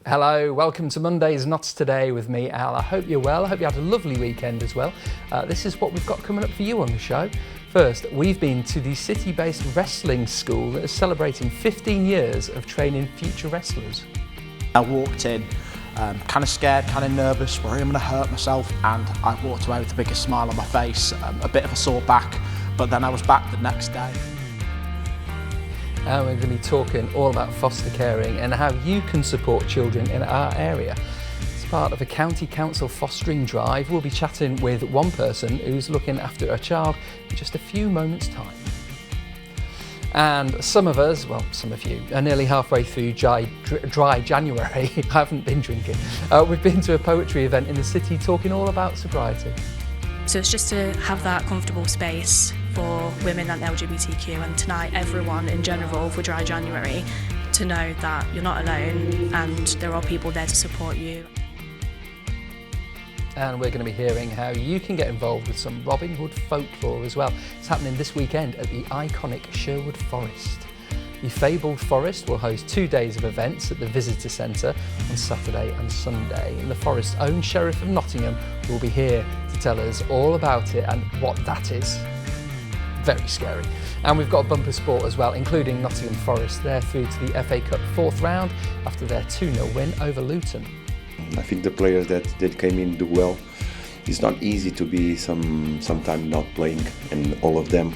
Hello, welcome to Monday's Not Today with me, Al. I hope you're well. I hope you had a lovely weekend as well. This is what we've got coming up for you on the show. First, we've been to the city-based wrestling school that is celebrating 15 years of training future wrestlers. I walked in kind of scared, kind of nervous, worried I'm going to hurt myself, and I walked away with the biggest smile on my face, a bit of a sore back, but then I was back the next day. And we're going to be talking all about foster caring and how you can support children in our area. As part of a county council fostering drive, we'll be chatting with one person who's looking after a child in just a few moments' time. And some of us, well, some of you, are nearly halfway through dry January. I haven't been drinking. We've been to a poetry event in the city talking all about sobriety. So it's just to have that comfortable space for women and LGBTQ, and tonight everyone in general for Dry January, to know that you're not alone and there are people there to support you. And we're going to be hearing how you can get involved with some Robin Hood folklore as well. It's happening this weekend at the iconic Sherwood Forest. The fabled forest will host 2 days of events at the Visitor Centre on Saturday and Sunday. And the forest's own Sheriff of Nottingham will be here to tell us all about it and what that is. Very scary. And we've got a bumper sport as well, including Nottingham Forest. They're through to the FA Cup 4th round after their 2-0 win over Luton. I think the players that came in do well. It's not easy to be sometime not playing, and all of them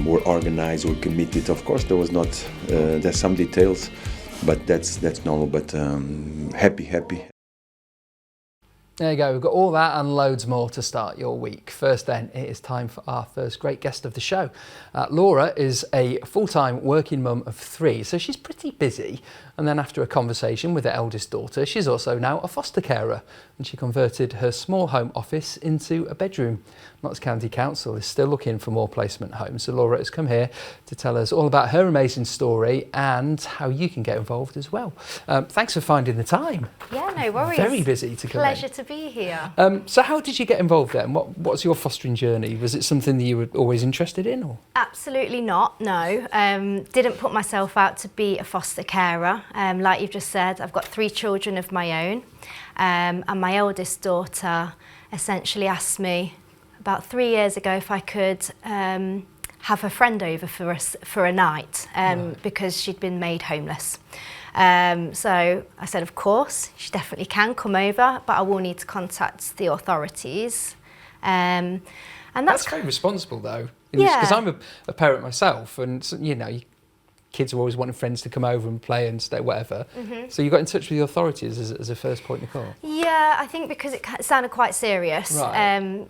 were organized, were committed. Of course, there was not. There's some details, but that's normal. But happy. There you go, we've got all that and loads more to start your week. First then, it is time for our first great guest of the show. Laura is a full-time working mum of 3, so she's pretty busy. And then after a conversation with her eldest daughter, she's also now a foster carer, and she converted her small home office into a bedroom. Notts County Council is still looking for more placement homes, so Laura has come here to tell us all about her amazing story and how you can get involved as well. Thanks for finding the time. Yeah, no worries. Very busy to come Pleasure to be here. So how did you get involved then? What's your fostering journey? Was it something that you were always interested in? Or? Absolutely not, no. Didn't put myself out to be a foster carer. Like you've just said, I've got 3 children of my own. And my eldest daughter essentially asked me about 3 years ago if I could have a friend over for a night right. Because she'd been made homeless. So I said, of course, she definitely can come over, but I will need to contact the authorities. And that's very responsible, though. Yeah. Because I'm a parent myself, and you know, kids are always wanting friends to come over and play and stay, whatever. Mm-hmm. So you got in touch with the authorities as a first point of call? Yeah, I think because it sounded quite serious. Right.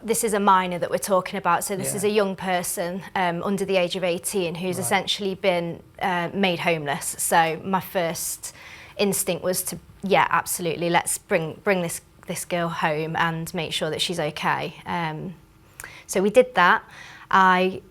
This is a minor that we're talking about, so this is a young person under the age of 18 who's right. essentially been made homeless. So my first instinct was to, yeah, absolutely, let's bring this girl home and make sure that she's okay. So we did that. I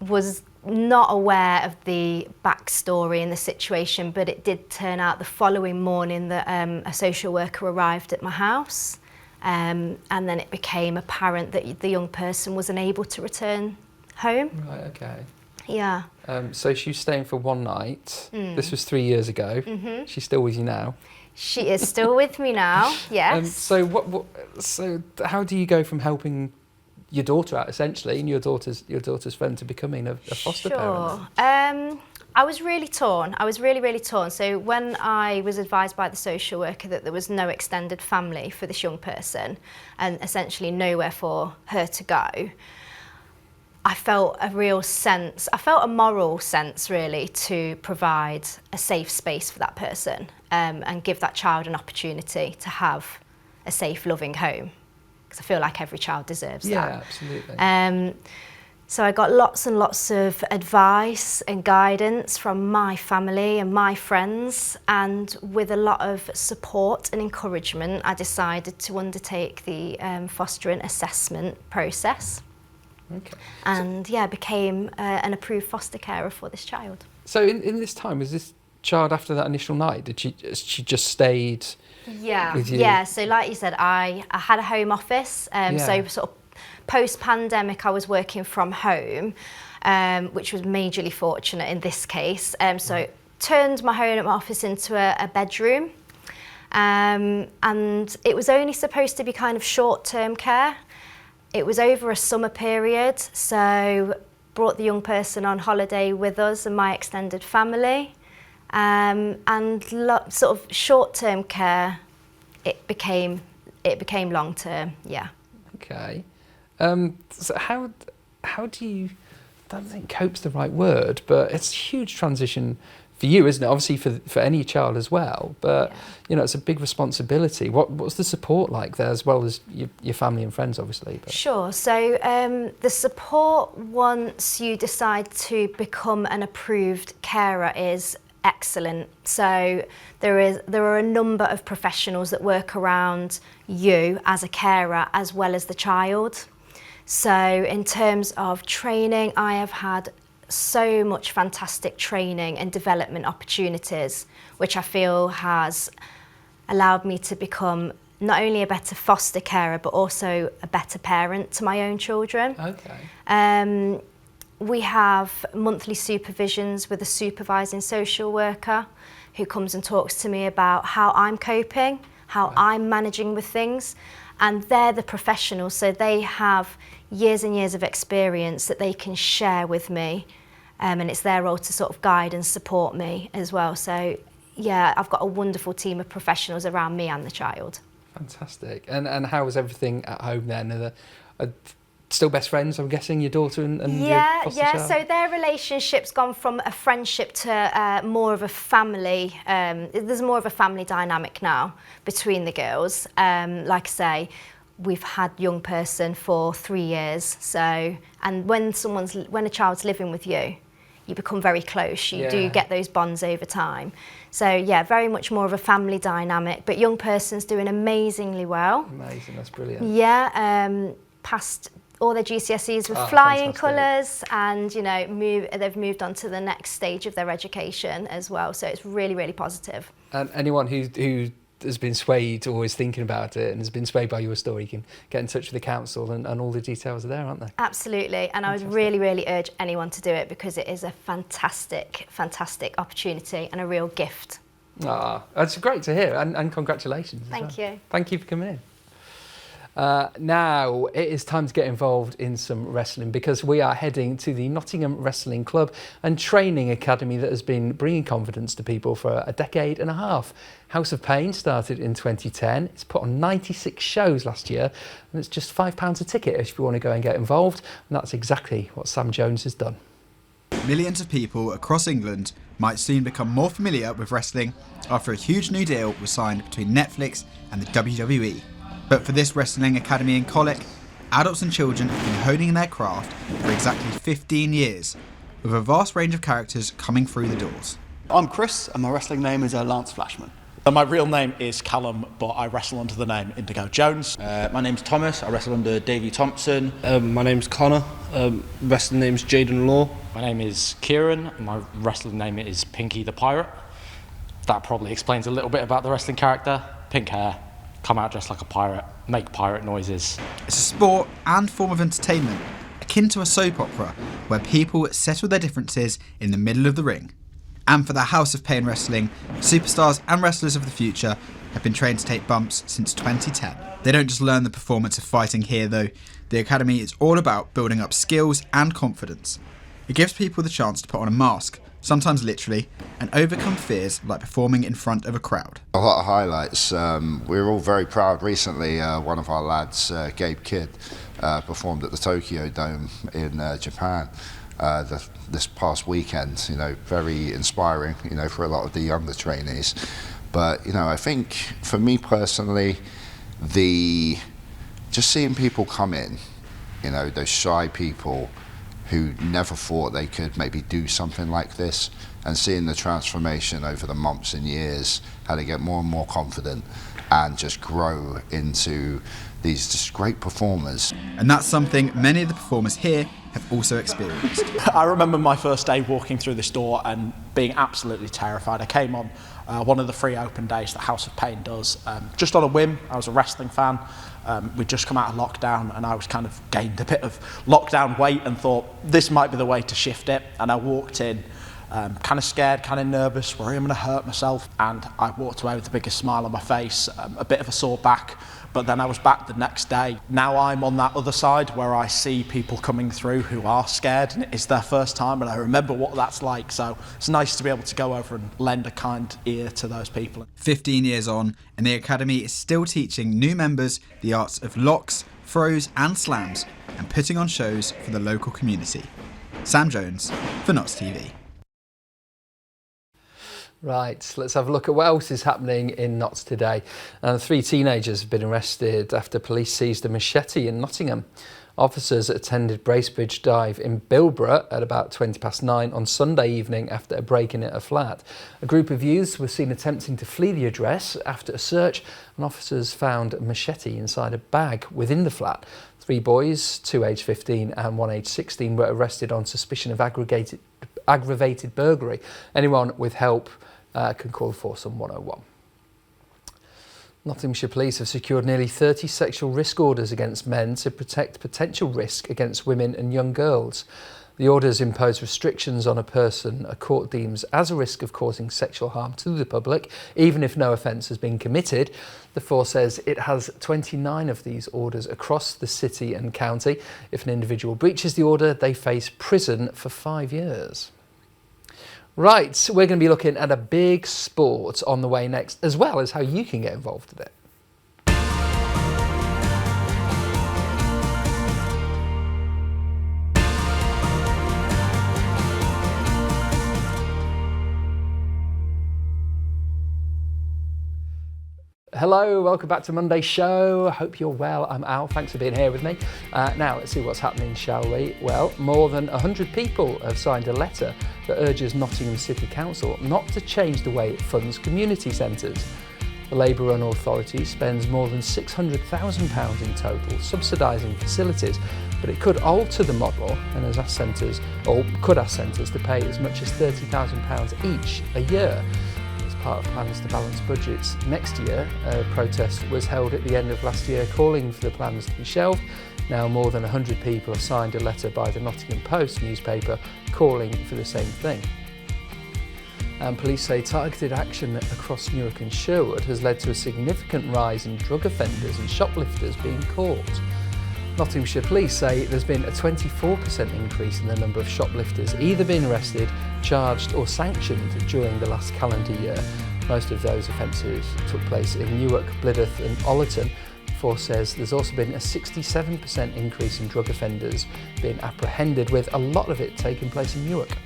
was not aware of the backstory and the situation, but it did turn out the following morning that a social worker arrived at my house. And then it became apparent that the young person was unable to return home. Right, okay. Yeah. So she was staying for one night. This was 3 years ago. Mm-hmm. She's still with you now? She is still with me now, yes. So so how do you go from helping your daughter out, essentially, and your daughter's friend, to becoming a foster parent? I was really torn. I was really torn. So when I was advised by the social worker that there was no extended family for this young person and essentially nowhere for her to go, I felt a moral sense really to provide a safe space for that person and give that child an opportunity to have a safe, loving home. Because I feel like every child deserves that. Yeah, absolutely. So I got lots and lots of advice and guidance from my family and my friends, and with a lot of support and encouragement, I decided to undertake the fostering assessment process. Okay. And became an approved foster carer for this child. So in this time, was this child, after that initial night, she just stayed with you? Yeah, so like you said, I had a home office, so sort of post-pandemic I was working from home, which was majorly fortunate in this case. So turned my home office into a bedroom. And it was only supposed to be kind of short-term care. It was over a summer period, so brought the young person on holiday with us and my extended family. And sort of short-term care, it became long-term, yeah. Okay. So how do you, I don't think cope's the right word, but it's a huge transition for you, isn't it? Obviously for any child as well, but you know, it's a big responsibility. What's the support like there, as well as your family and friends, obviously? But. Sure. So the support once you decide to become an approved carer is excellent. So there are a number of professionals that work around you as a carer as well as the child. So in terms of training, I have had so much fantastic training and development opportunities, which I feel has allowed me to become not only a better foster carer, but also a better parent to my own children. Okay. We have monthly supervisions with a supervising social worker who comes and talks to me about how I'm coping, how I'm managing with things. And they're the professionals, so they have years and years of experience that they can share with me. And it's their role to sort of guide and support me as well. So yeah, I've got a wonderful team of professionals around me and the child. Fantastic. And how was everything at home then? Are still best friends, I'm guessing, your daughter and your foster child? So their relationship's gone from a friendship to more of a family. There's more of a family dynamic now between the girls. Like I say, we've had young person for 3 years. So, and when a child's living with you, you become very close. You do get those bonds over time. So yeah, very much more of a family dynamic. But young person's doing amazingly well. Amazing, that's brilliant. Yeah, passed all their GCSEs with flying colours, and you know, they've moved on to the next stage of their education as well. So it's really, really positive. And anyone who has been swayed or is thinking about it and has been swayed by your story can get in touch with the council, and all the details are there, aren't they? Absolutely, and I would really, really urge anyone to do it, because it is a fantastic, fantastic opportunity and a real gift. That's great to hear, and congratulations. Thank you. Thank you for coming in. Now it is time to get involved in some wrestling, because we are heading to the Nottingham Wrestling Club and Training Academy that has been bringing confidence to people for a decade and a half. House of Pain started in 2010. It's put on 96 shows last year, and it's just £5 a ticket if you want to go and get involved, and that's exactly what Sam Jones has done. Millions of people across England might soon become more familiar with wrestling after a huge new deal was signed between Netflix and the WWE. But for this Wrestling Academy in Colic, adults and children have been honing their craft for exactly 15 years, with a vast range of characters coming through the doors. I'm Chris, and my wrestling name is Lance Flashman. My real name is Callum, but I wrestle under the name Indigo Jones. My name's Thomas, I wrestle under Davey Thompson. My name's Connor, wrestling name's Jaden Law. My name is Kieran, my wrestling name is Pinky the Pirate. That probably explains a little bit about the wrestling character. Pink hair, come out dressed like a pirate, make pirate noises. It's a sport and form of entertainment, akin to a soap opera, where people settle their differences in the middle of the ring. And for the House of Pain Wrestling, superstars and wrestlers of the future have been trained to take bumps since 2010. They don't just learn the performance of fighting here though. The Academy is all about building up skills and confidence. It gives people the chance to put on a mask, sometimes literally, and overcome fears like performing in front of a crowd. A lot of highlights. We were all very proud recently. One of our lads, Gabe Kidd, performed at the Tokyo Dome in Japan this past weekend. You know, very inspiring, you know, for a lot of the younger trainees. But, you know, I think for me personally, just seeing people come in, you know, those shy people who never thought they could maybe do something like this, and seeing the transformation over the months and years, how they get more and more confident and just grow into these just great performers. And that's something many of the performers here have also experienced. I remember my first day walking through this door and being absolutely terrified. I came on one of the free open days that House of Pain does, just on a whim. I was a wrestling fan. We'd just come out of lockdown, and I was kind of gained a bit of lockdown weight and thought this might be the way to shift it. And I walked in kind of scared, kind of nervous, worried I'm going to hurt myself. And I walked away with the biggest smile on my face, a bit of a sore back. But then I was back the next day. Now I'm on that other side where I see people coming through who are scared and it's their first time, and I remember what that's like. So it's nice to be able to go over and lend a kind ear to those people. 15 years on, and the Academy is still teaching new members the arts of locks, throws and slams, and putting on shows for the local community. Sam Jones for Notts TV. Right, let's have a look at what else is happening in Notts today. 3 teenagers have been arrested after police seized a machete in Nottingham. Officers attended Bracebridge Dive in Bilborough at about 9:20 on Sunday evening after a break-in at a flat. A group of youths were seen attempting to flee the address. After a search, and officers found a machete inside a bag within the flat. 3 boys, 2 aged 15 and 1 aged 16, were arrested on suspicion of aggravated burglary. Anyone with help can call Foursome 101. Nottinghamshire Police have secured nearly 30 sexual risk orders against men to protect potential risk against women and young girls. The orders impose restrictions on a person a court deems as a risk of causing sexual harm to the public, even if no offence has been committed. The force says it has 29 of these orders across the city and county. If an individual breaches the order, they face prison for 5 years. Right, so we're going to be looking at a big sport on the way next, as well as how you can get involved with it. Hello, welcome back to Monday's show. I hope you're well. I'm Al, thanks for being here with me. Now, let's see what's happening, shall we? Well, more than 100 people have signed a letter that urges Nottingham City Council not to change the way it funds community centres. The Labour-run authority spends more than £600,000 in total subsidising facilities, but it could alter the model and could ask centres to pay as much as £30,000 each a year. Part of plans to balance budgets next year. A protest was held at the end of last year calling for the plans to be shelved. Now more than 100 people have signed a letter by the Nottingham Post newspaper calling for the same thing. And police say targeted action across Newark and Sherwood has led to a significant rise in drug offenders and shoplifters being caught. Nottinghamshire Police say there's been a 24% increase in the number of shoplifters either being arrested, charged or sanctioned during the last calendar year. Most of those offences took place in Newark, Blytheth and Ollerton. The force says there's also been a 67% increase in drug offenders being apprehended, with a lot of it taking place in Newark.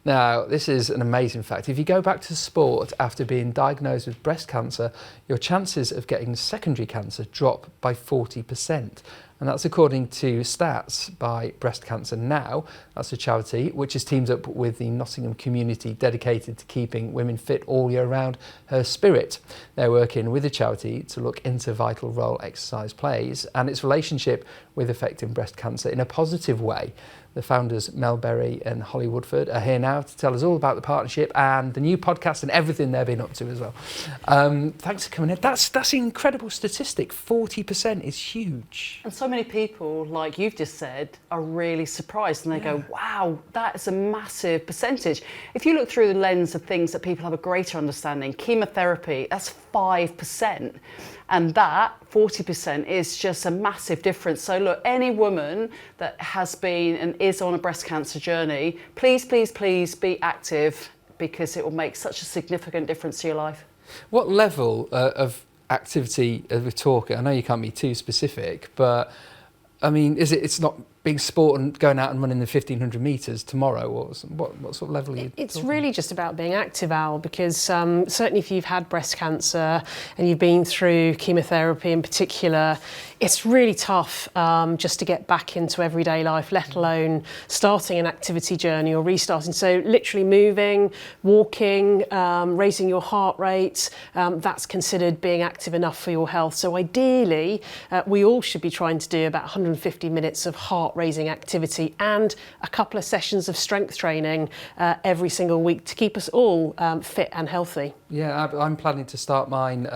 Now, this is an amazing fact. If you go back to sport after being diagnosed with breast cancer, your chances of getting secondary cancer drop by 40%. And that's according to stats by Breast Cancer Now. That's a charity which has teamed up with the Nottingham community dedicated to keeping women fit all year round, Her Spirit. They're working with the charity to look into vital role exercise plays and its relationship with affecting breast cancer in a positive way. The founders, Mel Berry and Holly Woodford, are here now to tell us all about the partnership and the new podcast and everything they've been up to as well. Thanks for coming in. That's an incredible statistic. 40% is huge. And so many people, like you've just said, are really surprised and they go, wow, that is a massive percentage. If you look through the lens of things that people have a greater understanding, chemotherapy, that's 5%. And that 40% is just a massive difference. So look, any woman that has been and is on a breast cancer journey, please, please, please be active, because it will make such a significant difference to your life. What level of activity are we talking? I know you can't be too specific, but I mean, it's not being sport and going out and running the 1,500 metres tomorrow, or what sort of level are you It's talking? really just about being active, Al, because certainly if you've had breast cancer and you've been through chemotherapy in particular, it's really tough just to get back into everyday life, let alone starting an activity journey or restarting. So literally moving, walking, raising your heart rate, that's considered being active enough for your health. So ideally, we all should be trying to do about 150 minutes of heart-raising activity and a couple of sessions of strength training every single week to keep us all fit and healthy. Yeah, I'm planning to start mine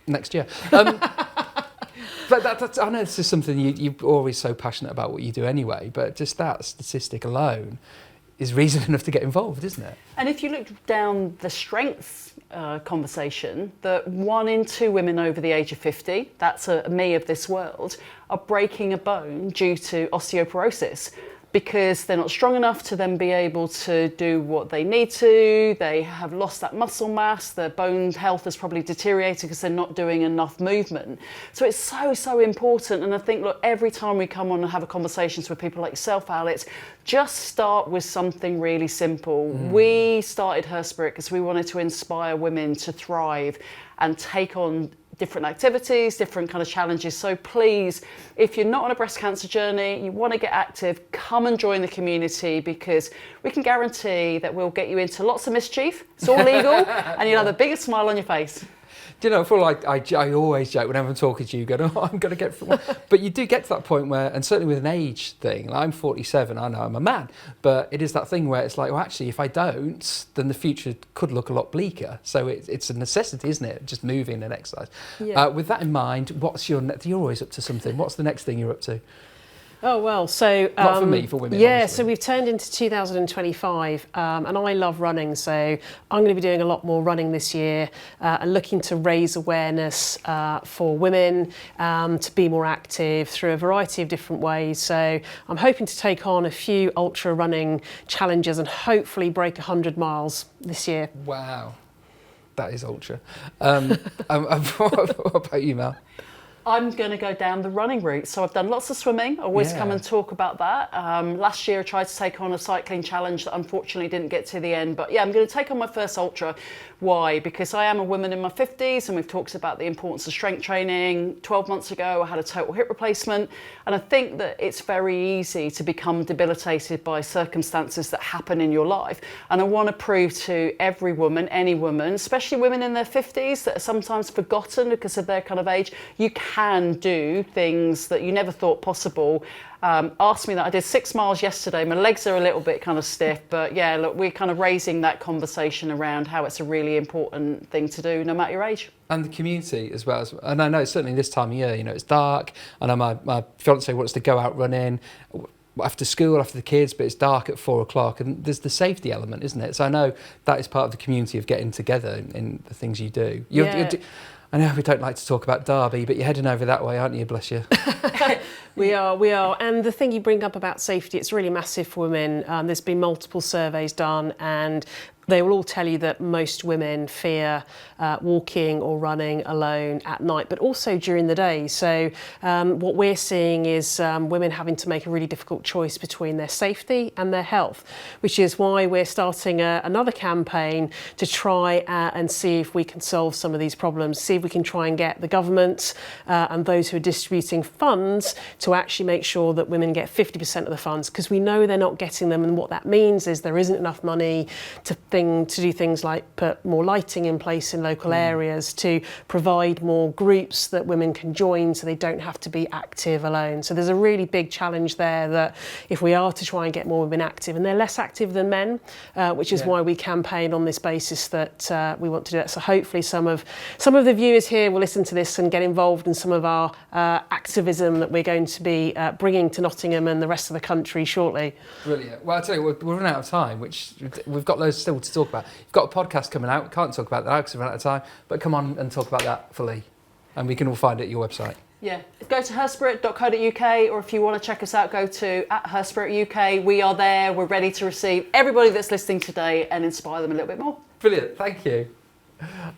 next year. But that's, I know this is something you're always so passionate about what you do anyway, but just that statistic alone is reason enough to get involved, isn't it? And if you look down the strengths conversation, that 1 in 2 women over the age of 50, that's a me of this world, are breaking a bone due to osteoporosis, because they're not strong enough to then be able to do what they need to. They have lost that muscle mass. Their bone health has probably deteriorated because they're not doing enough movement. So it's so important. And I think, look, every time we come on and have conversations with people like yourself, Alex, just start with something really simple. We started Her Spirit because we wanted to inspire women to thrive and take on different activities, different kind of challenges. So please, if you're not on a breast cancer journey, you want to get active, come and join the community, because we can guarantee that we'll get you into lots of mischief. It's all legal, and you'll have the biggest smile on your face. Do you know, I feel like I always joke whenever I'm talking to you, going, oh, I'm going to get through one. But you do get to that point where, and certainly with an age thing, like I'm 47, I know I'm a man, but it is that thing where it's like, well, actually, if I don't, then the future could look a lot bleaker. So it's a necessity, isn't it? Just moving and exercise. Yeah. With that in mind, you're always up to something. What's the next thing you're up to? Oh, well, so... Not for me, for women, yeah, obviously. So we've turned into 2025, and I love running, so I'm going to be doing a lot more running this year and looking to raise awareness for women to be more active through a variety of different ways. So I'm hoping to take on a few ultra running challenges and hopefully break 100 miles this year. Wow, that is ultra. What about you, Mel? I'm going to go down the running route. So I've done lots of swimming. I always come and talk about that. Last year I tried to take on a cycling challenge that unfortunately didn't get to the end. But yeah, I'm going to take on my first ultra. Why? Because I am a woman in my 50s, and we've talked about the importance of strength training. 12 months ago I had a total hip replacement, and I think that it's very easy to become debilitated by circumstances that happen in your life. And I want to prove to every woman, any woman, especially women in their 50s that are sometimes forgotten because of their kind of age, you can do things that you never thought possible. Asked me that. I did 6 miles yesterday. My legs are a little bit kind of stiff, but yeah, look, we're kind of raising that conversation around how it's a really important thing to do no matter your age. And the community as well. And I know certainly this time of year, you know, it's dark. I know my fiance wants to go out running after school, after the kids, but it's dark at 4 o'clock, and there's the safety element, isn't it? So I know that is part of the community of getting together in the things you do. I know we don't like to talk about Derby, but you're heading over that way, aren't you? Bless you. We are. And the thing you bring up about safety, it's really massive for women. There's been multiple surveys done, and they will all tell you that most women fear walking or running alone at night, but also during the day. So what we're seeing is women having to make a really difficult choice between their safety and their health, which is why we're starting another campaign to try and see if we can solve some of these problems, see if we can try and get the government and those who are distributing funds to actually make sure that women get 50% of the funds, because we know they're not getting them, and what that means is there isn't enough money to do things like put more lighting in place in local areas, to provide more groups that women can join so they don't have to be active alone. So there's a really big challenge there, that if we are to try and get more women active, and they're less active than men, which is why we campaign on this basis that we want to do that. So hopefully some of the viewers here will listen to this and get involved in some of our activism that we're going to be bringing to Nottingham and the rest of the country shortly. Brilliant. Well, I'll tell you, we're running out of time, which we've got loads still to talk about. You've got a podcast coming out. We can't talk about that now because we've run out of time, but come on and talk about that fully, and we can all find it at your website. Yeah, go to herspirit.co.uk, or if you want to check us out, go to @herspirit.uk. We are there. We're ready to receive everybody that's listening today and inspire them a little bit more. Brilliant. Thank you.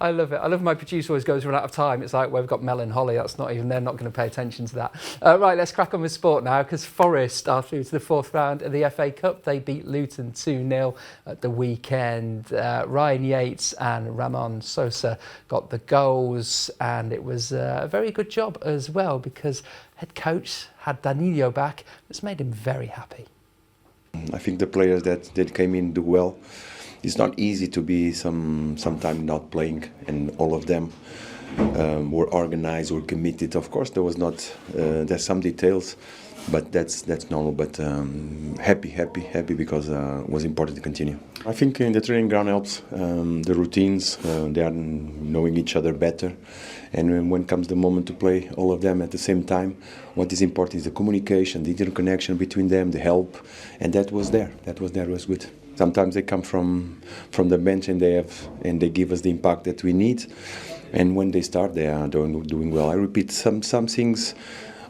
I love it. I love my producer always goes, run out of time. It's like, well, we've got Mel and Holly. That's not even, they're not going to pay attention to that. Right, let's crack on with sport now, because Forest are through to the 4th round of the FA Cup. They beat Luton 2-0 at the weekend. Ryan Yates and Ramon Sosa got the goals, and it was a very good job as well, because head coach had Danilo back. It's made him very happy. I think the players that came in do well. It's not easy to be sometimes not playing, and all of them. were organized, were committed. Of course, there was not. There's some details, but that's normal. But happy because it was important to continue. I think in the training ground helps. The routines, they are knowing each other better, and when comes the moment to play all of them at the same time, what is important is the communication, the interconnection between them, the help, and that was there. That was good. Sometimes they come from the bench and they give us the impact that we need, and when they start, they are doing well. I repeat some things.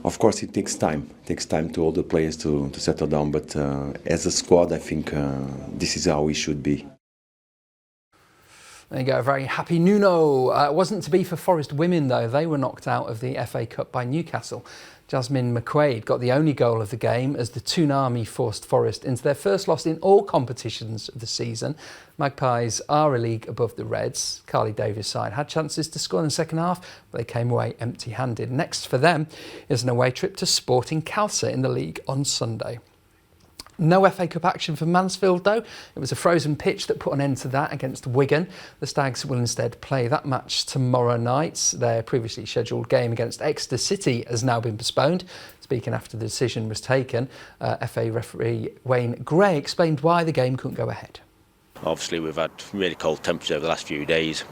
Of course, it takes time. It takes time to all the players to settle down. But as a squad, I think this is how we should be. There you go, very happy Nuno. It wasn't to be for Forest women, though. They were knocked out of the FA Cup by Newcastle. Jasmine McQuaid got the only goal of the game as the Toonami forced Forest into their first loss in all competitions of the season. Magpies are a league above the Reds. Carly Davies' side had chances to score in the second half, but they came away empty-handed. Next for them is an away trip to Sporting Calce in the league on Sunday. No FA Cup action for Mansfield though. It was a frozen pitch that put an end to that against Wigan. The Stags will instead play that match tomorrow night. Their previously scheduled game against Exeter City has now been postponed. Speaking after the decision was taken, FA referee Wayne Gray explained why the game couldn't go ahead. Obviously we've had really cold temperatures over the last few days.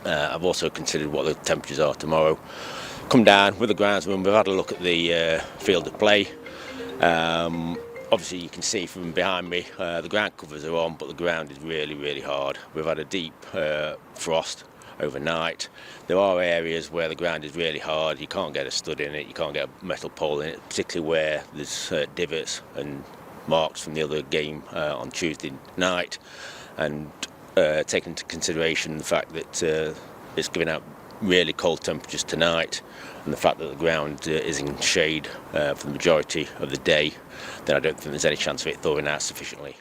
I've also considered what the temperatures are tomorrow. Come down with the groundsman, we've had a look at the field of play. Obviously you can see from behind me the ground covers are on, but the ground is really hard. We've had a deep frost overnight. There are areas where the ground is really hard. You can't get a stud in it, you can't get a metal pole in it, particularly where there's divots and marks from the other game on Tuesday night. And taking into consideration the fact that it's giving out really cold temperatures tonight and the fact that the ground is in shade for the majority of the day, then I don't think there's any chance of it thawing out sufficiently.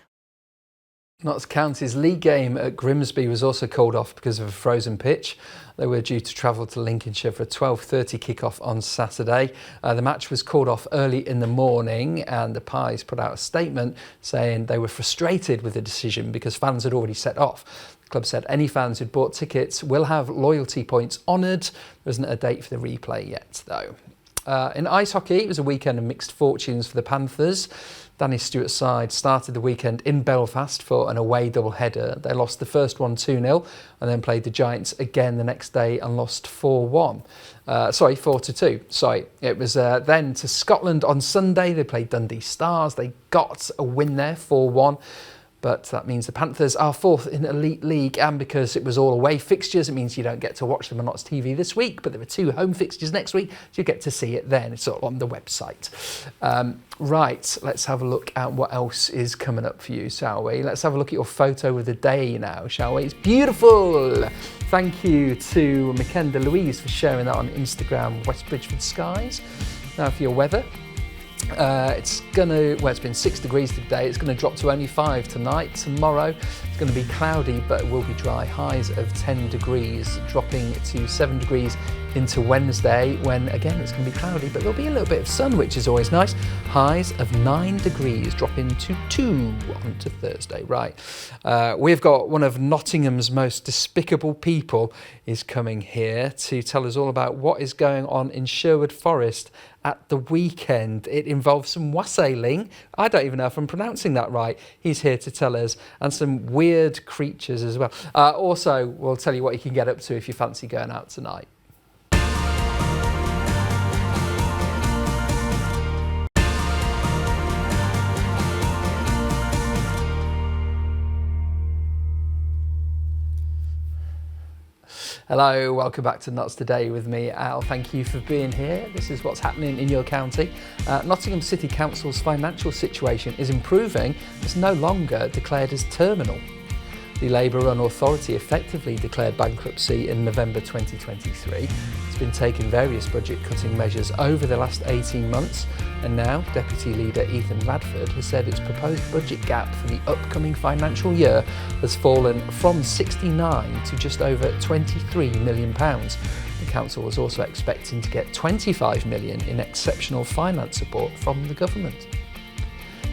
Notts County's league game at Grimsby was also called off because of a frozen pitch. They were due to travel to Lincolnshire for a 12:30 kick-off on Saturday. The match was called off early in the morning and the Pies put out a statement saying they were frustrated with the decision because fans had already set off. The club said any fans who'd bought tickets will have loyalty points honoured. There isn't a date for the replay yet, though. In ice hockey, it was a weekend of mixed fortunes for the Panthers. Danny Stewart's side started the weekend in Belfast for an away doubleheader. They lost the first one 2-0 and then played the Giants again the next day and lost 4-2. It was then to Scotland on Sunday. They played Dundee Stars. They got a win there, 4-1. But that means the Panthers are fourth in Elite League, and because it was all away fixtures, it means you don't get to watch them on Notts TV this week, but there are 2 home fixtures next week, so you get to see it then. It's all on the website. Right, let's have a look at what else is coming up for you, shall we? Let's have a look at your photo of the day now, shall we? It's beautiful! Thank you to Mackenzie Louise for sharing that on Instagram, West Bridgford Skies. Now for your weather. It's been 6 degrees today. It's going to drop to only 5 tonight. Tomorrow it's going to be cloudy, but it will be dry. Highs of 10 degrees, dropping to 7 degrees into Wednesday, when again it's going to be cloudy, but there'll be a little bit of sun, which is always nice. Highs of 9 degrees, dropping to 2 onto Thursday. Right, we've got one of Nottingham's most despicable people is coming here to tell us all about what is going on in Sherwood Forest at the weekend. It involves some wassailing. I don't even know if I'm pronouncing that right. He's here to tell us, and some weird creatures as well. Also, we'll tell you what you can get up to if you fancy going out tonight. Hello, welcome back to Notts Today with me, Al. Thank you for being here. This is what's happening in your county. Nottingham City Council's financial situation is improving. It's no longer declared as terminal. The Labour-run authority effectively declared bankruptcy in November 2023. It's been taking various budget-cutting measures over the last 18 months, and now Deputy Leader Ethan Radford has said its proposed budget gap for the upcoming financial year has fallen from 69 to just over £23 million. The council was also expecting to get £25 million in exceptional finance support from the government.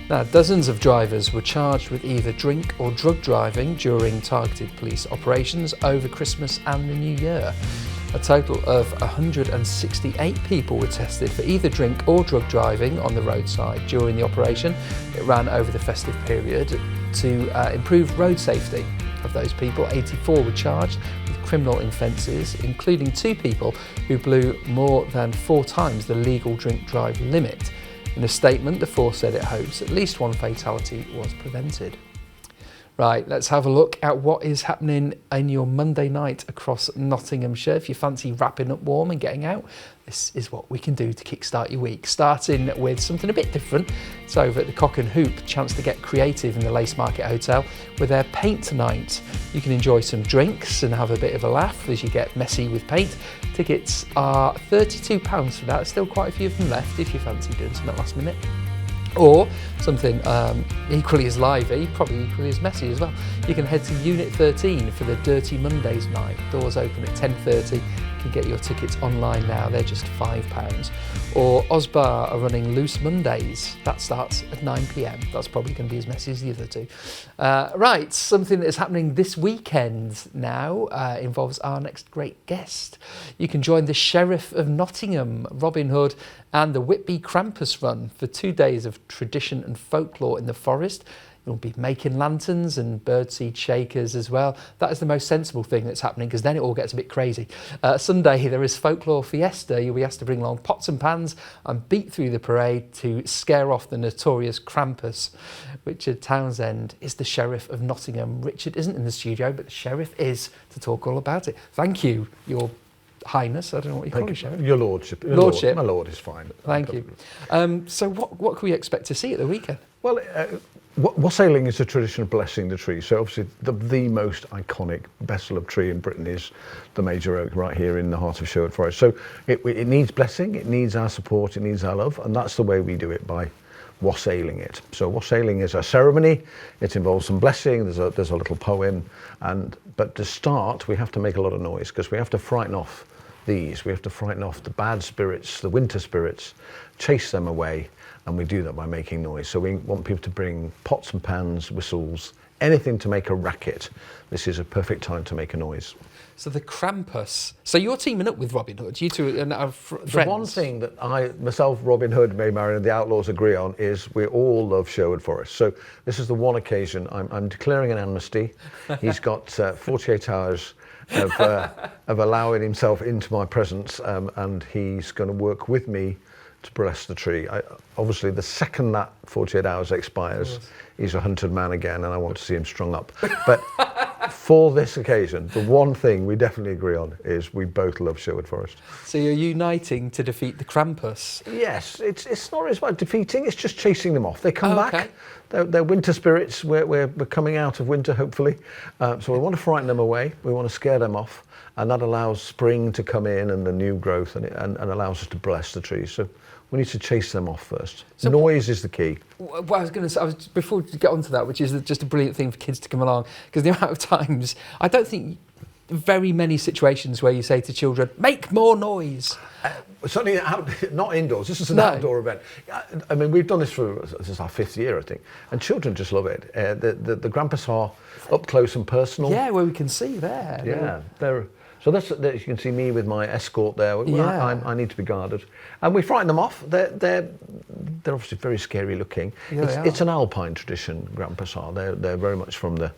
Now, dozens of drivers were charged with either drink or drug driving during targeted police operations over Christmas and the New Year. A total of 168 people were tested for either drink or drug driving on the roadside during the operation. It ran over the festive period to improve road safety. Of those people, 84 were charged with criminal offences, including 2 people who blew more than 4 times the legal drink drive limit. In a statement, the force said it hopes at least 1 fatality was prevented. Right, let's have a look at what is happening in your Monday night across Nottinghamshire. If you fancy wrapping up warm and getting out, this is what we can do to kickstart your week. Starting with something a bit different. It's over at the Cock and Hoop, chance to get creative in the Lace Market Hotel with their paint night. You can enjoy some drinks and have a bit of a laugh as you get messy with paint. Tickets are £32 for that. Still quite a few of them left if you fancy doing something last minute. Or something equally as lively, probably equally as messy as well. You can head to Unit 13 for the Dirty Mondays night. Doors open at 10:30. You can get your tickets online now, they're just £5. Or Osbar are running Loose Mondays. That starts at 9 p.m. That's probably going to be as messy as the other 2. Right, something that is happening this weekend now involves our next great guest. You can join the Sheriff of Nottingham, Robin Hood, and the Whitby Krampus Run for 2 days of tradition and folklore in the forest. You'll be making lanterns and birdseed shakers as well. That is the most sensible thing that's happening, because then it all gets a bit crazy. Sunday there is Folklore Fiesta. You'll be asked to bring along pots and pans and beat through the parade to scare off the notorious Krampus. Richard Townsend is the Sheriff of Nottingham. Richard isn't in the studio, but the Sheriff is, to talk all about it. Thank you, Your Highness. I don't know what you call it, Sheriff. Your Lordship. Lordship. My Lord is fine. Thank you. So what can we expect to see at the weekend? Well, wassailing is a tradition of blessing the tree. So obviously the most iconic vessel of tree in Britain is the major oak right here in the heart of Sherwood Forest. So it needs blessing, it needs our support, it needs our love, and that's the way we do it, by wassailing it. So wassailing is a ceremony. It involves some blessing. There's a little poem, but to start we have to make a lot of noise, because we have to frighten off these. We have to frighten off the bad spirits, the winter spirits, chase them away. And we do that by making noise. So we want people to bring pots and pans, whistles, anything to make a racket. This is a perfect time to make a noise. So the Krampus. So you're teaming up with Robin Hood. You two are friends. The one thing that myself, Robin Hood, Maid Marian and the Outlaws agree on is we all love Sherwood Forest. So this is the one occasion I'm declaring an amnesty. He's got 48 hours of allowing himself into my presence, and he's going to work with me to bless the tree. Obviously, the second that 48 hours expires, he's a hunted man again, and I want to see him strung up. But for this occasion, the one thing we definitely agree on is we both love Sherwood Forest. So you're uniting to defeat the Krampus? Yes, it's not really about defeating, it's just chasing them off. They come back, they're winter spirits, we're coming out of winter, hopefully. So we want to frighten them away, we want to scare them off, and that allows spring to come in and the new growth, and allows us to bless the trees. So we need to chase them off first. So noise is the key. Well, I was going to say, before we get onto that, which is just a brilliant thing for kids to come along, because the amount of times, I don't think very many situations where you say to children, make more noise. Certainly not indoors, this is an outdoor event. I mean, we've done this this is our 5th year, I think, and children just love it. The Krampus are up close and personal. Yeah, where we can see there. Yeah, so that's you can see me with my escort there. I need to be guarded, and we frighten them off. They're obviously very scary looking. Yeah, it's an alpine tradition. Krampus are. They're very much from the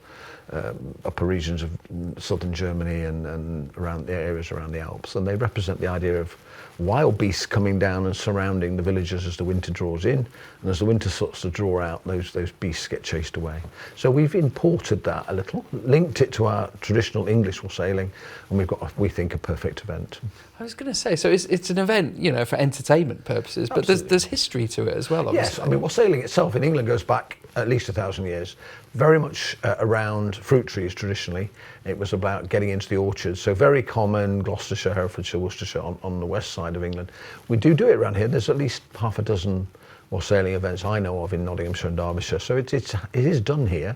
upper regions of southern Germany and around the areas around the Alps, and they represent the idea of wild beasts coming down and surrounding the villages as the winter draws in, and as the winter starts to draw out, those beasts get chased away. So we've imported that a little, linked it to our traditional English wassailing, and we've got, we think, a perfect event. I was going to say, so it's an event, you know, for entertainment purposes, but there's history to it as well, obviously. Yes, I mean, wassailing itself in England goes back at least 1,000 years, very much around fruit trees traditionally. It was about getting into the orchards, so very common, Gloucestershire, Herefordshire, Worcestershire on the west side of England. We do it around here. There's at least half a dozen wassailing events I know of in Nottinghamshire and Derbyshire, so it is done here.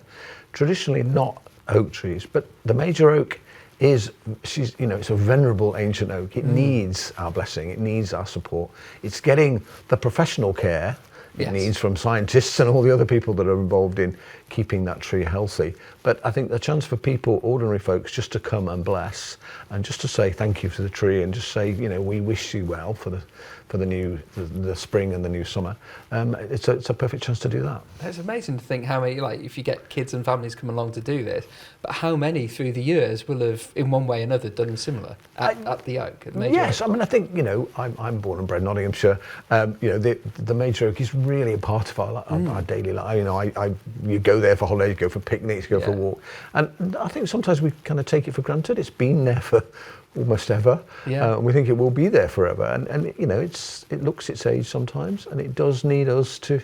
Traditionally not oak trees, but the major oak it's a venerable ancient oak. It needs our blessing, it needs our support. It's getting the professional care, It needs from scientists and all the other people that are involved in keeping that tree healthy. But I think the chance for people, ordinary folks, just to come and bless and just to say thank you to the tree and just say, we wish you well for the spring and the new summer. It's a perfect chance to do that. It's amazing to think how many, if you get kids and families come along to do this, but how many through the years will have, in one way or another, done similar at the Oak? At Major Yes, Oak. I mean, I think, I'm born and bred in Nottinghamshire. The Major Oak is really a part of our daily life. You go there for holidays, you go for picnics, you go for a walk. And I think sometimes we kind of take it for granted. It's been there for almost ever. We think it will be there forever. And it looks its age sometimes, and it does need us to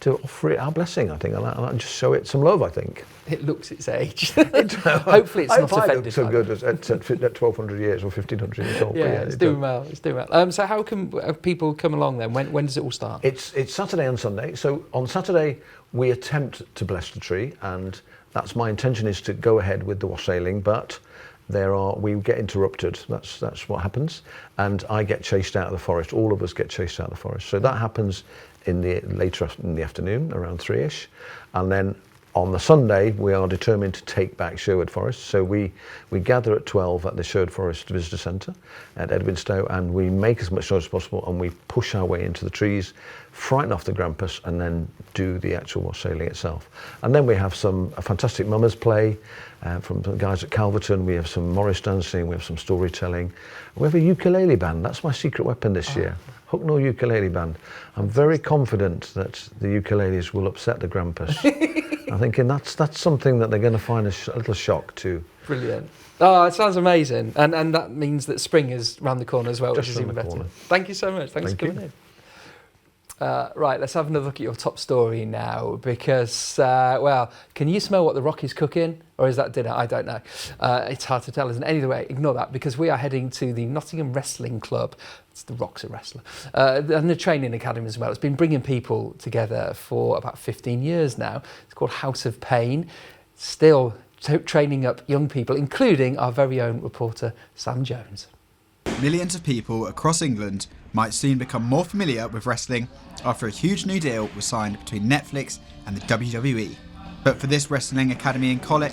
offer it our blessing, I think, and just show it some love, I think. It looks its age. Hopefully it's not offended. It's so good at 1,200 years or 1,500 years old. Yeah, it's doing well. It's doing well. So how can people come along then? When does it all start? It's Saturday and Sunday. So on Saturday we attempt to bless the tree, and that's my intention, is to go ahead with the wassailing, but we get interrupted. That's what happens, and I get chased out of the forest. All of us get chased out of the forest. So that happens later in the afternoon, around 3ish, and then on the Sunday we are determined to take back Sherwood Forest. So we gather at 12 at the Sherwood Forest Visitor Centre at Edwinstowe, and we make as much noise as possible, and we push our way into the trees, frighten off the grampus, and then do the actual wassailing itself. And then we have a fantastic mummers play from the guys at Calverton. We have some Morris dancing, we have some storytelling. We have a ukulele band. That's my secret weapon this year. Hucknall Ukulele Band. I'm very confident that the ukuleles will upset the grampus. I'm thinking that's something that they're going to find a little shock to. Brilliant. Oh, it sounds amazing. And that means that spring is round the corner as well, which is even better. Thank you so much. Thanks for coming in. Right, let's have another look at your top story now, because, can you smell what the Rock is cooking? Or is that dinner? I don't know. It's hard to tell, isn't it? Anyway, ignore that, because we are heading to the Nottingham Wrestling Club. The Rock's a wrestler. And the training academy as well. It's been bringing people together for about 15 years now. It's called House of Pain. Still training up young people, including our very own reporter, Sam Jones. Millions of people across England might soon become more familiar with wrestling after a huge new deal was signed between Netflix and the WWE. But for this wrestling academy in Colic,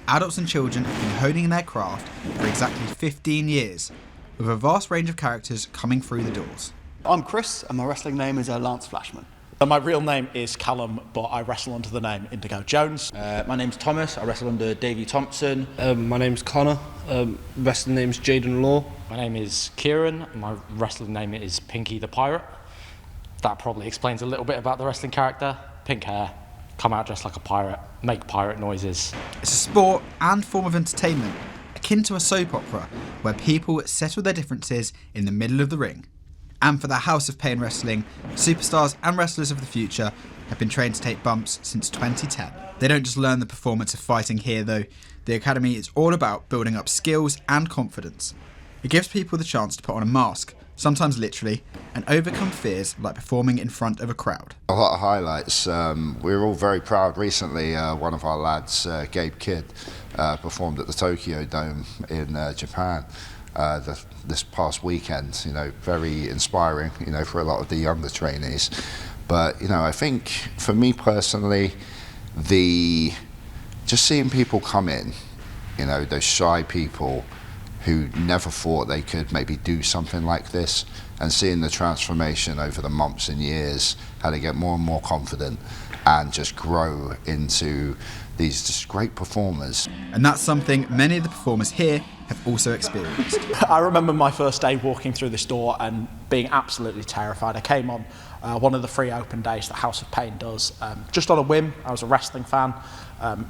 adults and children have been honing their craft for exactly 15 years, with a vast range of characters coming through the doors. I'm Chris, and my wrestling name is Lance Flashman. My real name is Callum, but I wrestle under the name Indigo Jones. My name's Thomas, I wrestle under Davey Thompson. My name's Connor, wrestling name's Jaden Law. My name is Kieran, my wrestling name is Pinky the Pirate. That probably explains a little bit about the wrestling character. Pink hair, come out dressed like a pirate, make pirate noises. It's a sport and form of entertainment, akin to a soap opera, where people settle their differences in the middle of the ring. And for the House of Pain Wrestling, superstars and wrestlers of the future have been trained to take bumps since 2010. They don't just learn the performance of fighting here though. The Academy is all about building up skills and confidence. It gives people the chance to put on a mask, sometimes literally, and overcome fears like performing in front of a crowd. A lot of highlights. We were all very proud recently. One of our lads, Gabe Kidd, performed at the Tokyo Dome in Japan. This past weekend, very inspiring, for a lot of the younger trainees. But, I think for me personally, just seeing people come in, those shy people who never thought they could maybe do something like this, and seeing the transformation over the months and years, how they get more and more confident and just grow into these just great performers. And that's something many of the performers here have also experienced. I remember my first day walking through this door and being absolutely terrified. I came on one of the free open days that House of Pain does, just on a whim. I was a wrestling fan.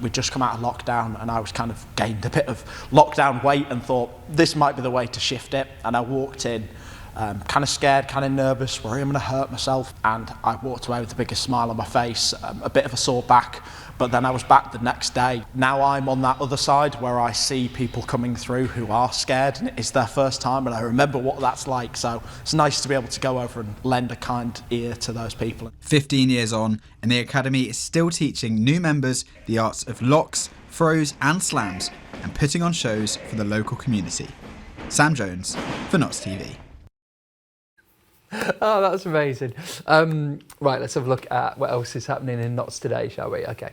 We'd just come out of lockdown, and I was kind of gained a bit of lockdown weight and thought this might be the way to shift it. And I walked in kind of scared, kind of nervous, worried I'm going to hurt myself, and I walked away with the biggest smile on my face, a bit of a sore back. But then I was back the next day. Now I'm on that other side where I see people coming through who are scared and it's their first time, and I remember what that's like. So it's nice to be able to go over and lend a kind ear to those people. 15 years on, and the Academy is still teaching new members the arts of locks, throws and slams, and putting on shows for the local community. Sam Jones for Notts TV. Oh, that's amazing. Right, let's have a look at what else is happening in Notts today, shall we? Okay.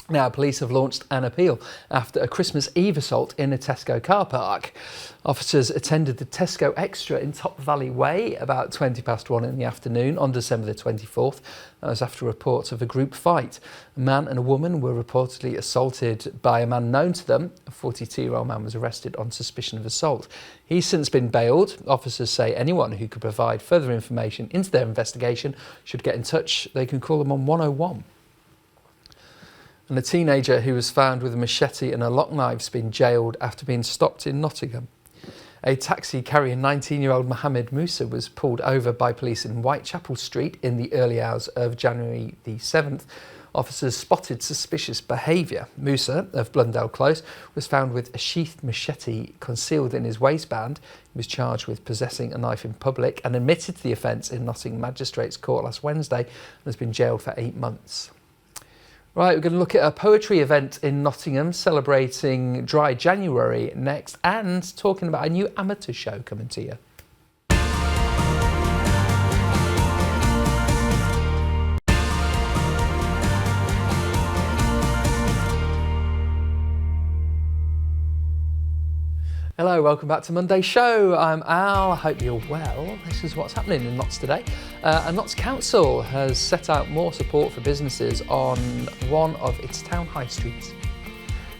Now, police have launched an appeal after a Christmas Eve assault in a Tesco car park. Officers attended the Tesco Extra in Top Valley Way about 1:20 in the afternoon on December the 24th. That was after reports of a group fight. A man and a woman were reportedly assaulted by a man known to them. A 42-year-old man was arrested on suspicion of assault. He's since been bailed. Officers say anyone who could provide further information into their investigation should get in touch. They can call them on 101. And a teenager who was found with a machete and a lock knife has been jailed after being stopped in Nottingham. A taxi carrying 19-year-old Mohammed Musa was pulled over by police in Whitechapel Street in the early hours of January the 7th. Officers spotted suspicious behaviour. Musa, of Blundell Close, was found with a sheathed machete concealed in his waistband. He was charged with possessing a knife in public and admitted to the offence in Nottingham Magistrates Court last Wednesday and has been jailed for 8 months. Right, we're going to look at a poetry event in Nottingham celebrating Dry January next and talking about a new amateur show coming to you. Hello, welcome back to Monday's show. I'm Al, I hope you're well. This is what's happening in Notts today. And Notts Council has set out more support for businesses on one of its town high streets.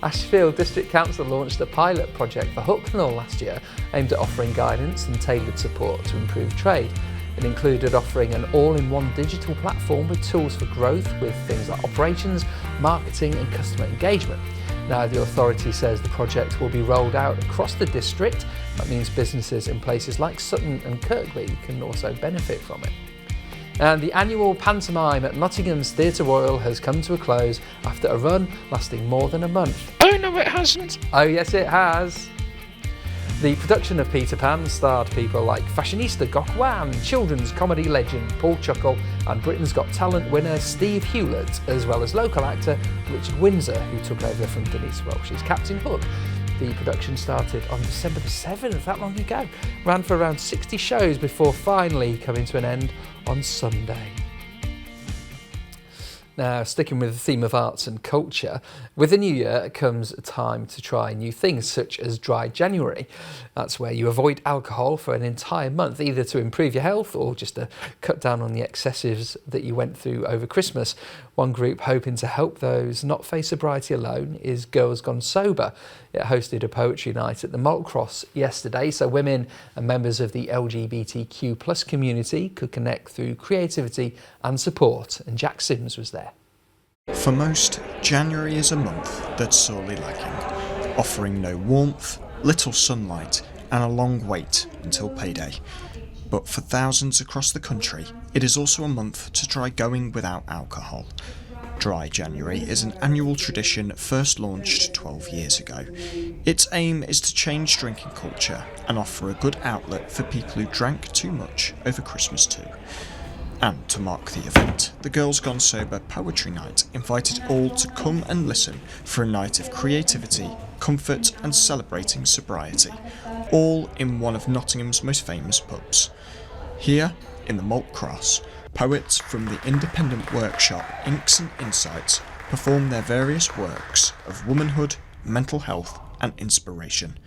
Ashfield District Council launched a pilot project for Hucknall last year aimed at offering guidance and tailored support to improve trade. It included offering an all-in-one digital platform with tools for growth with things like operations, marketing and customer engagement. Now, the authority says the project will be rolled out across the district. That means businesses in places like Sutton and Kirkby can also benefit from it. And the annual pantomime at Nottingham's Theatre Royal has come to a close after a run lasting more than a month. Oh no, it hasn't. Oh yes, it has. The production of Peter Pan starred people like fashionista Gok Wan, children's comedy legend Paul Chuckle and Britain's Got Talent winner Steve Hewlett, as well as local actor Richard Windsor, who took over from Denise Welsh's Captain Hook. The production started on December the 7th, that long ago, ran for around 60 shows before finally coming to an end on Sunday. Now, sticking with the theme of arts and culture, with the new year comes a time to try new things such as Dry January. That's where you avoid alcohol for an entire month, either to improve your health or just to cut down on the excesses that you went through over Christmas. One group hoping to help those not face sobriety alone is Girls Gone Sober. It hosted a poetry night at the Maltcross yesterday, so women and members of the LGBTQ+ community could connect through creativity and support, and Jack Sims was there. For most, January is a month that's sorely lacking, offering no warmth, little sunlight and a long wait until payday. But for thousands across the country, it is also a month to try going without alcohol. Dry January is an annual tradition first launched 12 years ago. Its aim is to change drinking culture and offer a good outlet for people who drank too much over Christmas too. And to mark the event, the Girls Gone Sober Poetry Night invited all to come and listen for a night of creativity, comfort and celebrating sobriety, all in one of Nottingham's most famous pubs. Here, in the Maltcross, poets from the independent workshop Inks and Insights perform their various works of womanhood, mental health and inspiration.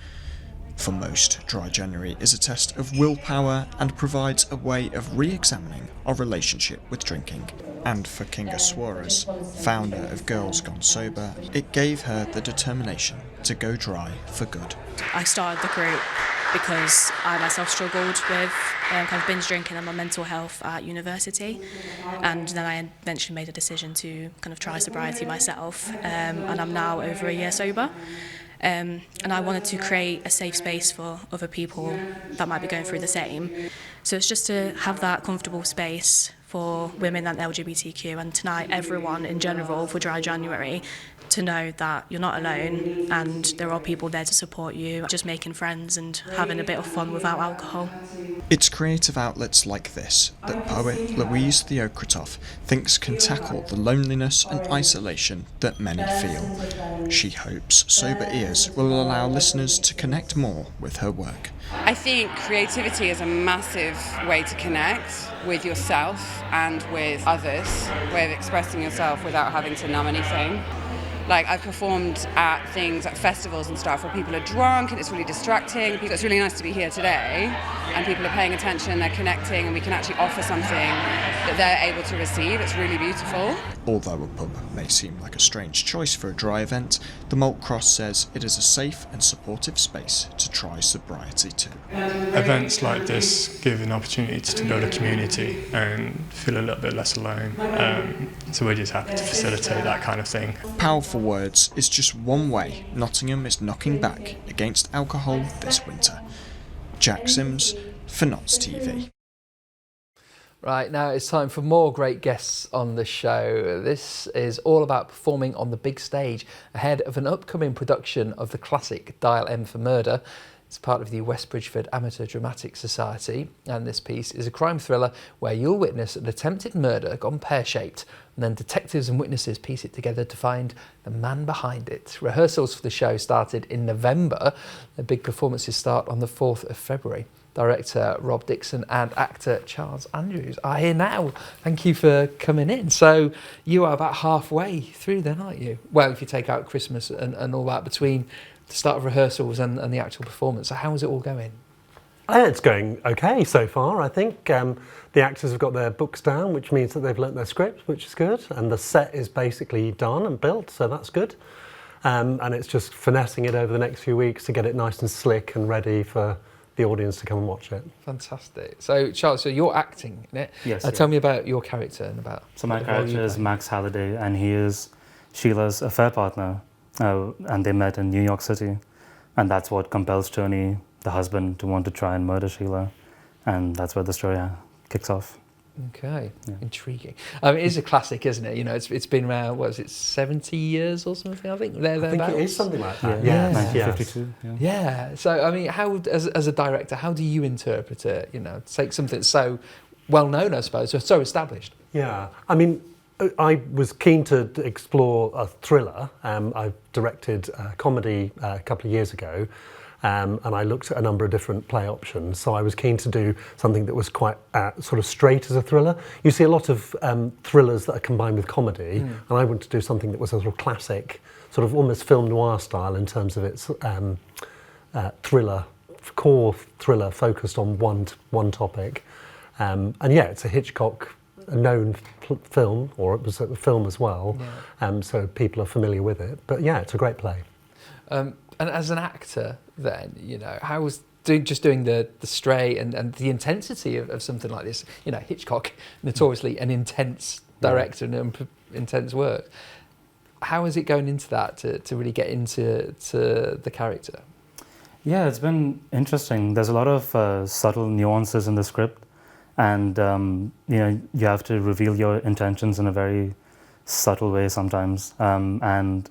For most, Dry January is a test of willpower and provides a way of re-examining our relationship with drinking. And for Kinga Suarez, founder of Girls Gone Sober, it gave her the determination to go dry for good. I started the group because I myself struggled with kind of binge drinking and my mental health at university, and then I eventually made a decision to kind of try sobriety myself, and I'm now over a year sober. And I wanted to create a safe space for other people that might be going through the same. So it's just to have that comfortable space for women and LGBTQ, and tonight everyone in general for Dry January, to know that you're not alone and there are people there to support you, just making friends and having a bit of fun without alcohol. It's creative outlets like this that poet Louise Theokritoff thinks can tackle the loneliness and isolation that many feel. She hopes Sober Ears will allow listeners to connect more with her work. I think creativity is a massive way to connect with yourself and with others, way of expressing yourself without having to numb anything. Like, I've performed at things, at festivals and stuff, where people are drunk and it's really distracting. It's really nice to be here today, and people are paying attention, they're connecting, and we can actually offer something that they're able to receive. It's really beautiful. Although a pub may seem like a strange choice for a dry event, the Malt Cross says it is a safe and supportive space to try sobriety too. Events like this give an opportunity to build a community and feel a little bit less alone. So we're just happy to facilitate that kind of thing. Powerful Words is just one way Nottingham is knocking back against alcohol this winter. Jack Sims for Notts TV. Right, now it's time for more great guests on the show. This is all about performing on the big stage ahead of an upcoming production of the classic Dial M for Murder. It's part of the West Bridgford Amateur Dramatic Society, and this piece is a crime thriller where you'll witness an attempted murder gone pear-shaped, and then detectives and witnesses piece it together to find the man behind it. Rehearsals for the show started in November. The big performances start on the 4th of February. Director Rob Dixon and actor Charles Andrews are here now. Thank you for coming in. So you are about halfway through then, aren't you? Well, if you take out Christmas and all that between the start of rehearsals and the actual performance. So how is it all going? It's going okay so far, I think. The actors have got their books down, which means that they've learnt their script, which is good. And the set is basically done and built, so that's good. And it's just finessing it over the next few weeks to get it nice and slick and ready for the audience to come and watch it. Fantastic. So Charles, so you're acting in it. Yes. Tell me about your character and about... So my character is Max Halliday, and he is Sheila's affair partner. And they met in New York City. And that's what compels Tony, the husband, to want to try and murder Sheila. And that's where the story kicks off. Okay, yeah. Intriguing. It is a classic, isn't it? You know, it's been around, what is it, 70 years or something, I think? I think it is something like that. Yeah, 1952. Yeah. So, I mean, how, as a director, how do you interpret it? You know, take something so well-known, I suppose, or so established. Yeah, I mean, I was keen to explore a thriller. I directed a comedy a couple of years ago, and I looked at a number of different play options. So I was keen to do something that was quite sort of straight as a thriller. You see a lot of thrillers that are combined with comedy, and I wanted to do something that was a sort of classic, sort of almost film noir style in terms of its thriller, core thriller focused on one topic. And yeah, it's a Hitchcock known film, or it was a film as well, so people are familiar with it. But yeah, it's a great play. And as an actor, then, you know, how was just doing the straight and the intensity of something like this? You know, Hitchcock, notoriously an intense director and intense work. How is it going into that to really get into the character? Yeah, it's been interesting. There's a lot of subtle nuances in the script. And, you know, you have to reveal your intentions in a very subtle way sometimes. And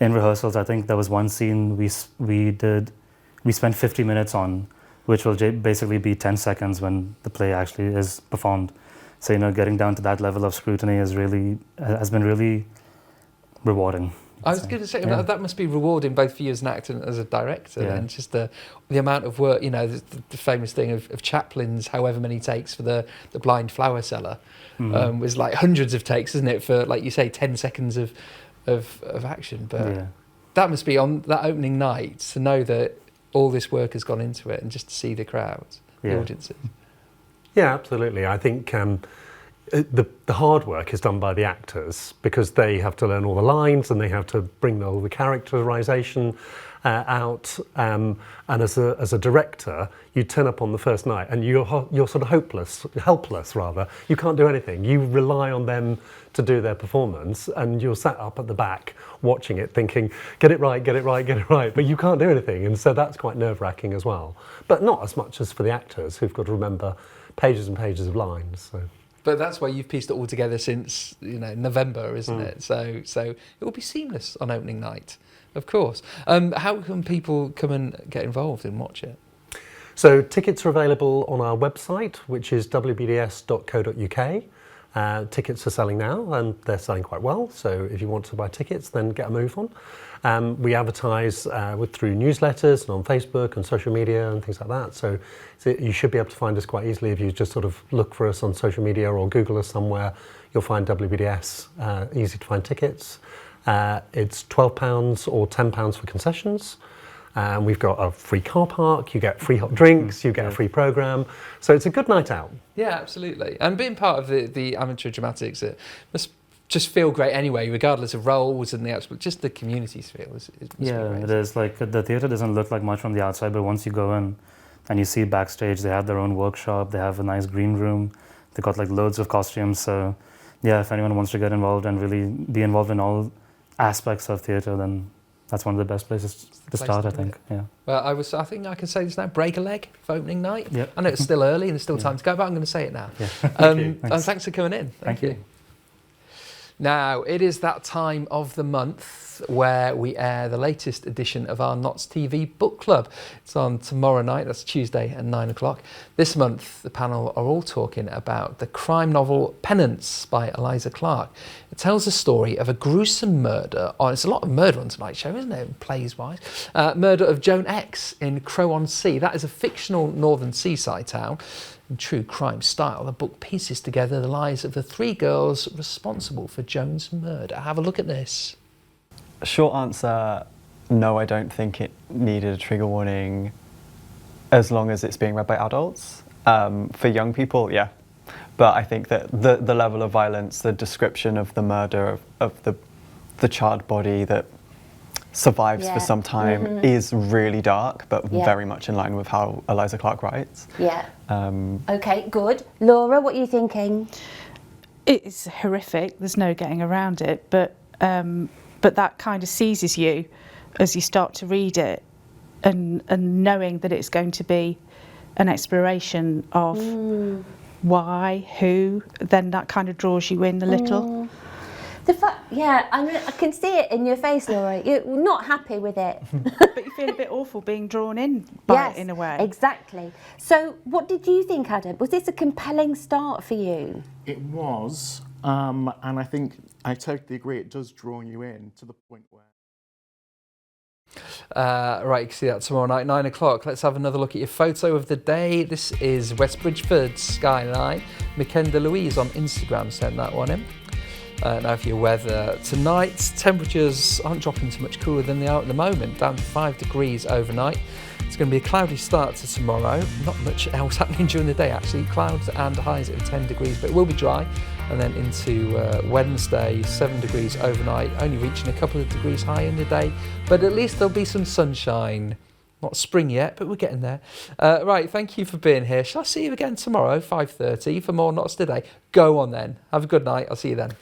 in rehearsals, I think there was one scene we spent 50 minutes on, which will basically be 10 seconds when the play actually is performed. So, you know, getting down to that level of scrutiny has been really rewarding. I was going to say, that must be rewarding both for you as an actor and as a director, and just the amount of work, you know, the famous thing of Chaplin's however many takes for the blind flower seller was like hundreds of takes, isn't it, for, like you say, 10 seconds of action. But that must be on that opening night, to know that all this work has gone into it and just to see the crowds, the audiences. Yeah, absolutely. I think the hard work is done by the actors, because they have to learn all the lines and they have to bring all the characterization out. And as a director, you turn up on the first night and you're sort of helpless rather. You can't do anything. You rely on them to do their performance, and you're sat up at the back watching it, thinking, get it right, get it right, get it right. But you can't do anything, and so that's quite nerve-wracking as well. But not as much as for the actors, who've got to remember pages and pages of lines. So. But that's why you've pieced it all together since November, isn't it? So it will be seamless on opening night, of course. How can people come and get involved and watch it? So tickets are available on our website, which is wbds.co.uk. Tickets are selling now, and they're selling quite well. So if you want to buy tickets, then get a move on. We advertise through newsletters and on Facebook and social media and things like that. So you should be able to find us quite easily if you just sort of look for us on social media or Google us somewhere. You'll find WBDS. Easy to find tickets. It's £12 or £10 for concessions. We've got a free car park, you get free hot drinks, you get a free programme. So it's a good night out. Yeah, absolutely. And being part of the Amateur Dramatics, it must just feel great anyway, regardless of roles and just the community's feel. It is. Like, the theatre doesn't look like much from the outside, but once you go in and you see backstage, they have their own workshop, they have a nice green room, they've got like loads of costumes. So yeah, if anyone wants to get involved and really be involved in all aspects of theatre, then that's one of the best places to start, I think. Yeah. Well, I think I can say this now. Break a leg for opening night. Yep. I know it's still early and there's still time to go, but I'm going to say it now. Yeah. Thank you. Thanks for coming in. Thank you. Now, it is that time of the month where we air the latest edition of our Notts TV Book Club. It's on tomorrow night, that's Tuesday at 9 o'clock. This month, the panel are all talking about the crime novel Penance by Eliza Clark. It tells the story of a gruesome murder. It's a lot of murder on tonight's show, isn't it, plays-wise? Murder of Joan X in Crow-on-Sea. That is a fictional northern seaside town. In true crime style, the book pieces together the lives of the three girls responsible for Joan's murder. Have a look at this. Short answer, no, I don't think it needed a trigger warning as long as it's being read by adults. For young people, yeah. But I think that the level of violence, the description of the murder of the charred body that survives for some time is really dark, but very much in line with how Eliza Clark writes. Yeah. Okay, good. Laura, what are you thinking? It's horrific. There's no getting around it, but that kind of seizes you as you start to read it, and knowing that it's going to be an exploration of why, who, then that kind of draws you in a little. I can see it in your face, Laura. You're not happy with it. But you feel a bit awful being drawn in by it in a way. Exactly. So what did you think, Adam? Was this a compelling start for you? It was, and I think I totally agree. It does draw you in to the point where... Right, you can see that tomorrow night, 9 o'clock. Let's have another look at your photo of the day. This is West Bridgeford skyline. Mackenzie Louise on Instagram sent that one in. Now for your weather, tonight temperatures aren't dropping too much cooler than they are at the moment, down to 5 degrees overnight. It's going to be a cloudy start to tomorrow, not much else happening during the day actually, clouds and highs at 10 degrees, but it will be dry. And then into Wednesday, 7 degrees overnight, only reaching a couple of degrees high in the day, but at least there'll be some sunshine. Not spring yet, but we're getting there. Right, thank you for being here. Shall I see you again tomorrow, 5:30, for more Notts Today? Go on then. Have a good night. I'll see you then.